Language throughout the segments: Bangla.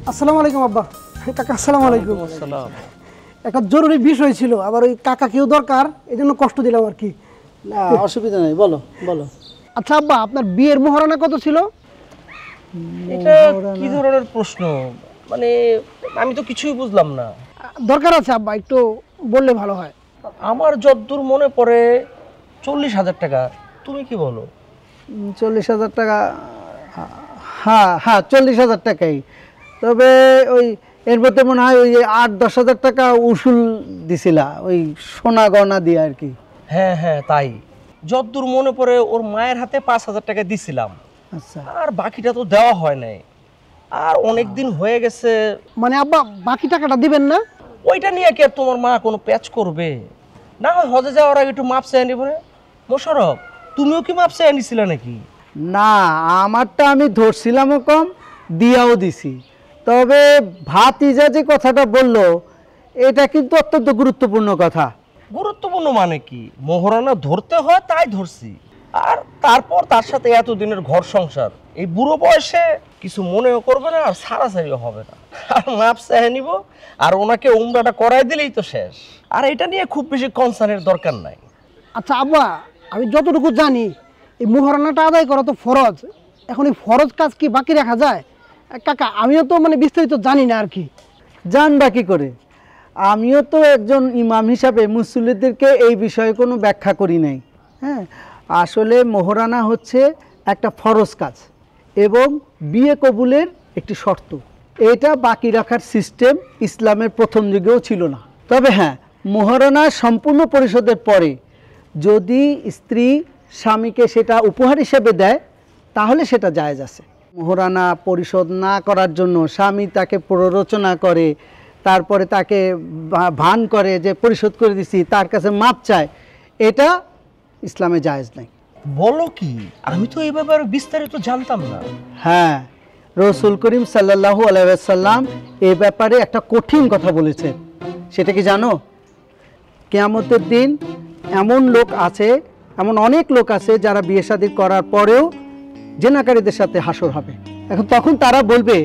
আসসালামু আলাইকুম আব্বা। কাকা আসসালামু আলাইকুম। আসসালাম। একটা জরুরি বিষয় ছিল, আবার ওই কাকাকেও দরকার, এই জন্য কষ্ট দিলাম আর কি। না অসুবিধা নেই, বলো বলো। আচ্ছা আব্বা, আপনার বিয়ের মহারণা কত ছিল? এটা কি ধরনের প্রশ্ন? মানে আমি তো কিছুই বুঝলাম না। দরকার আছে আব্বা, একটু বললে ভালো হয়। আমার যতদূর মনে পড়ে 40,000 টাকা। তুমি কি বলো? 40,000 টাকা, হ্যাঁ হ্যাঁ 40,000 টাকাই। তবে ওই এর মধ্যে মনে হয় ওই 8-10,000 টাকা উসুল দিছিলা, ওই সোনা গয়না দিয়ে আর কি। হ্যাঁ হ্যাঁ তাই। যতদূর মনে পড়ে ওর মায়ের হাতে 5,000 টাকা দিছিলাম, আচ্ছা, আর বাকিটা তো দেওয়া হয় নাই। আর অনেক দিন হয়ে গেছে। মানে আব্বা বাকি টাকাটা দিবেন না? ওইটা নিয়ে কি আর তোমার মা কোনো প্যাচ করবে? না হয় হজে যাওয়ার আগে একটু মাপ চেয়ে নিব। মোশারফ, তুমিও কি মাপ চেয়ে নিছিলা নাকি? না আমারটা আমি ধরছিলামও কম, দিয়াও দিছি। তবে ভাতিজা যে কথাটা বললো এটা কিন্তু অত্যন্ত গুরুত্বপূর্ণ কথা। গুরুত্বপূর্ণ মানে কি? মোহরানা ধরতে হয় তাই ধরছি। আর তারপর তার সাথে এতদিনের ঘর সংসার, এই বুড়ো বয়সে কিছু মনেও করবে না আর সারাসারিও হবে না। আর মাপ চেয়ে নিব, আর ওনাকে উমরাটা করাই দিলেই তো শেষ। আর এটা নিয়ে খুব বেশি কনসার্নের দরকার নাই। আচ্ছা আব্বা, আমি যতটুকু জানি এই মহারণাটা আদায় করা তো ফরজ। এখন এই ফরজ কাজ কি বাকি রাখা যায়? কাকা আমিও তো মানে বিস্তারিত জানি না আর কি। জানবা কি করে? আমিও তো একজন ইমাম হিসাবে মুসল্লিদেরকে এই বিষয়ে কোনো ব্যাখ্যা করি নাই। হ্যাঁ, আসলে মোহরানা হচ্ছে একটা ফরজ কাজ এবং বিয়ে কবুলের একটি শর্ত। এটা বাকি রাখার সিস্টেম ইসলামের প্রথম যুগেও ছিল না। তবে হ্যাঁ, মোহরানা সম্পূর্ণ পরিশোধের পরে যদি স্ত্রী স্বামীকে সেটা উপহার হিসেবে দেয় তাহলে সেটা জায়েজ আছে। মোহরানা পরিশোধ না করার জন্য স্বামী তাকে প্ররোচনা করে, তারপরে তাকে ভান করে যে পরিশোধ করে দিছি, তার কাছে মাপ চায়, এটা ইসলামে জায়েজ নাই। বলো কি? আমি তো এই ব্যাপারে বিস্তারিত জানতাম না। হ্যাঁ, রসুল করিম সাল্লাল্লাহু আলাইহি ওয়াসাল্লাম এ ব্যাপারে একটা কঠিন কথা বলেছেন। সেটা কি জানো? কিয়ামতের দিন এমন লোক আছে, এমন অনেক লোক আছে যারা বিয়ে শাদী করার পরেও জেনাকারীদের সাথে হাসর হবে। এখন তখন তারা বলবে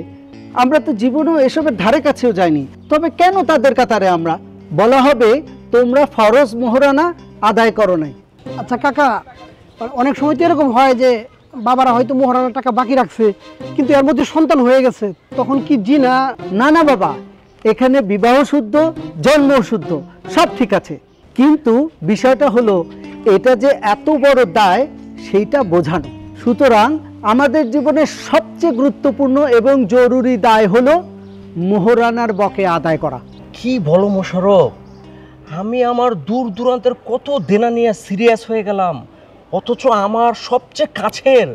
আমরা তো জীবনেও এসবের ধারে কাছেও যাইনি, তবে কেন তাদের কাতারে আমরা? বলা হবে তোমরা ফরজ মোহরানা আদায় করো নাই। আচ্ছা কাকা, অনেক সময় তো এরকম হয় যে বাবারা হয়তো মহারণার টাকা বাকি রাখছে কিন্তু এর মধ্যে সন্তান হয়ে গেছে, তখন কি জিনা? না না বাবা, এখানে বিবাহ শুদ্ধ, জন্ম শুদ্ধ, সব ঠিক আছে, কিন্তু বিষয়টা হলো এটা যে এত বড় দায় সেইটা বোঝানো। সুতরাং আমাদের জীবনের সবচেয়ে গুরুত্বপূর্ণ এবং জরুরি দায় হলো মোহরানার বকে আদায় করা। কি বলো মোশারফ, আমি আমার দূর দূরান্তের কত দেনা নিয়ে সিরিয়াস হয়ে গেলাম, অথচ আমার সবচেয়ে কাছের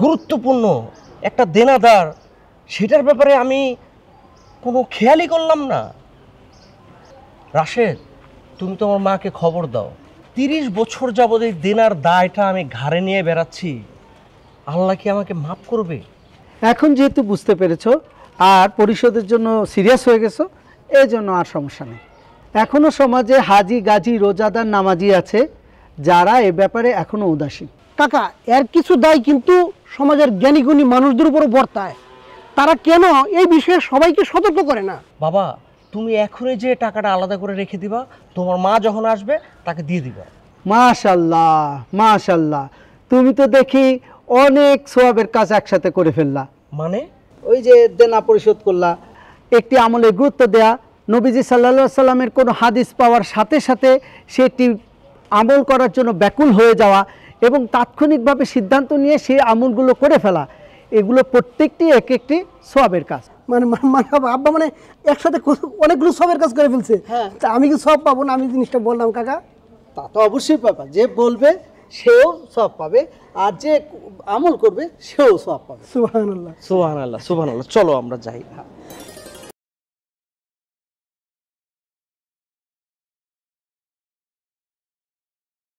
গুরুত্বপূর্ণ একটা দেনাদার, সেটার ব্যাপারে আমি কোনো খেয়ালই করলাম না। রাশেদ, তুমি তো আমার মাকে খবর দাও। 30 বছর যাবৎ এই দেনার দায়টা আমি ঘাড়ে নিয়ে বেড়াচ্ছি। আল্লাহ কি আমাকে মাফ করবে? এখন যেহেতু বুঝতে পেরেছো আর পরিশোধের জন্য সিরিয়াস হয়ে গেছো, এই জন্য আর সমস্যা নেই। এখনও সমাজে হাজি, গাজী, রোজাদার, নামাজি আছে যারা এ ব্যাপারে এখনও উদাসীন। কাকা এর কিছু দায় কিন্তু সমাজের জ্ঞানীগুণী মানুষদের উপরও বর্তায়। তারা কেন এই বিষয়ে সবাইকে সতর্ক করে না? বাবা, তুমি এখনই যে টাকাটা আলাদা করে রেখে দিবা, তোমার মা যখন আসবে তাকে দিয়ে দিবা। মাশাল্লাহ মাশাল্লাহ, তুমি তো দেখি অনেক সোয়াবের কাজ একসাথে করে ফেললা। মানে? ওই যে দেনা পরিশোধ করলা, একটি আমলে গুরুত্ব দেয়া, নবীজি সাল্লাল্লাহু আলাইহি সাল্লামের কোনো হাদিস পাওয়ার সাথে সাথে সেটি আমল করার জন্য ব্যাকুল হয়ে যাওয়া এবং তাৎক্ষণিকভাবে সিদ্ধান্ত নিয়ে সেই আমলগুলো করে ফেলা, এগুলো প্রত্যেকটি এক একটি সোয়াবের কাজ। মানে মানে আব্বা মানে একসাথে অনেকগুলো সবের কাজ করে ফেলছে। হ্যাঁ। তা আমি কি সব পাবো না? আমি জিনিসটা বললাম কাকা। তা তো অবশ্যই পাবা, যে বলবে সেও সব পাবে আর যে আমল করবে সেও সব পাবে। সুবহানাল্লাহ। সুবহানাল্লাহ সুবহানাল্লাহ। চলো আমরা যাই।